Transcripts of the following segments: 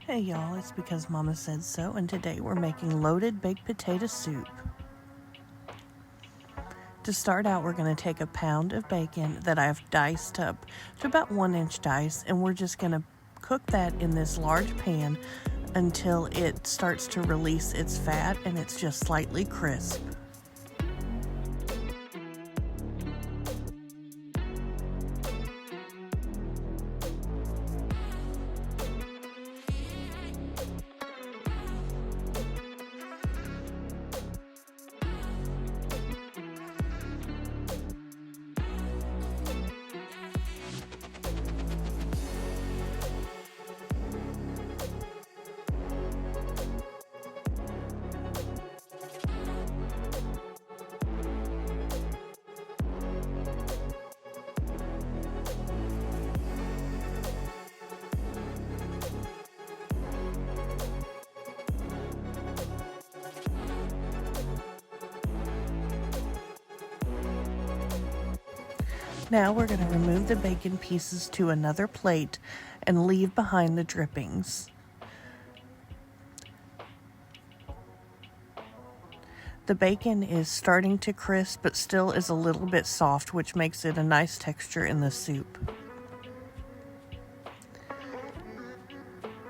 Hey y'all, it's because Mama said so, and today we're making loaded baked potato soup. To start out, we're going to take a pound of bacon that I've diced up to about 1-inch dice, and we're just going to cook that in this large pan until it starts to release its fat and it's just slightly crisp. Now we're going to remove the bacon pieces to another plate and leave behind the drippings. The bacon is starting to crisp, but still is a little bit soft, which makes it a nice texture in the soup.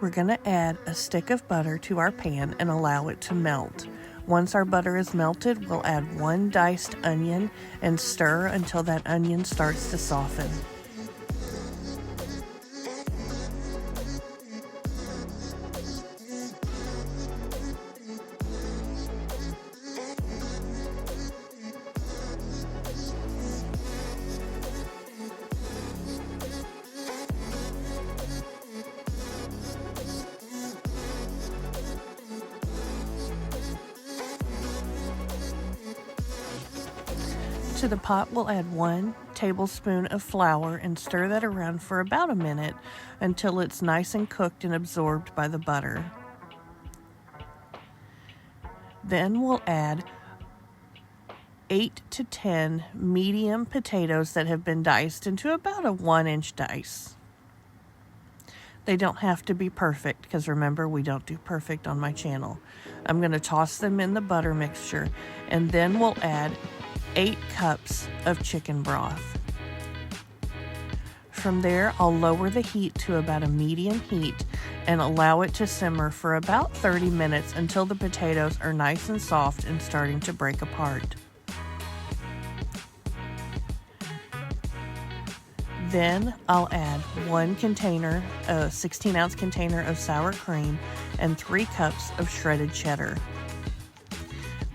We're going to add a stick of butter to our pan and allow it to melt. Once our butter is melted, we'll add 1 diced onion and stir until that onion starts to soften. To the pot, we'll add 1 tablespoon of flour and stir that around for about a minute until it's nice and cooked and absorbed by the butter. Then we'll add 8 to 10 medium potatoes that have been diced into about a 1-inch dice. They don't have to be perfect because remember, we don't do perfect on my channel. I'm going to toss them in the butter mixture, and then we'll add 8 cups of chicken broth. From there, I'll lower the heat to about a medium heat and allow it to simmer for about 30 minutes until the potatoes are nice and soft and starting to break apart. Then I'll add 1 container, a 16-ounce container of sour cream, and 3 cups of shredded cheddar.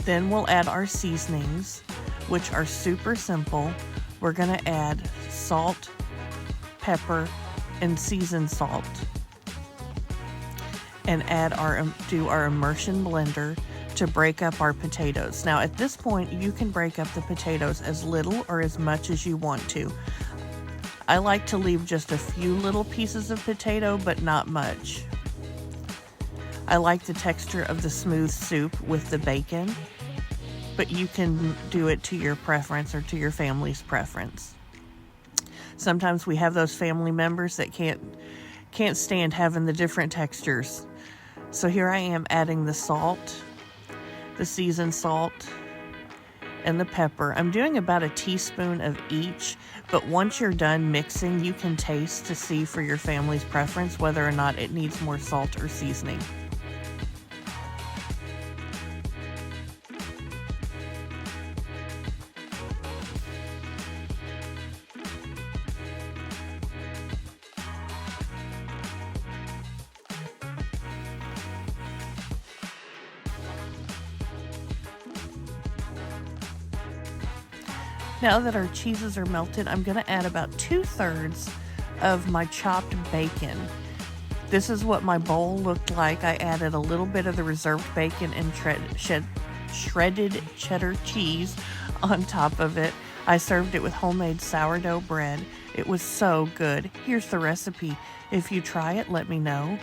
Then we'll add our seasonings, which are super simple. We're going to add salt, pepper, and seasoned salt. And do our immersion blender to break up our potatoes. Now at this point, you can break up the potatoes as little or as much as you want to. I like to leave just a few little pieces of potato, but not much. I like the texture of the smooth soup with the bacon, but you can do it to your preference or to your family's preference. Sometimes we have those family members that can't stand having the different textures. So here I am adding the salt, the seasoned salt, and the pepper. I'm doing about a teaspoon of each, but once you're done mixing, you can taste to see for your family's preference whether or not it needs more salt or seasoning. Now that our cheeses are melted, I'm going to add about 2/3 of my chopped bacon. This is what my bowl looked like. I added a little bit of the reserved bacon and shredded cheddar cheese on top of it. I served it with homemade sourdough bread. It was so good. Here's the recipe. If you try it, let me know.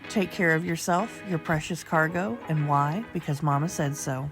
Take care of yourself, your precious cargo, and why? Because Mama said so.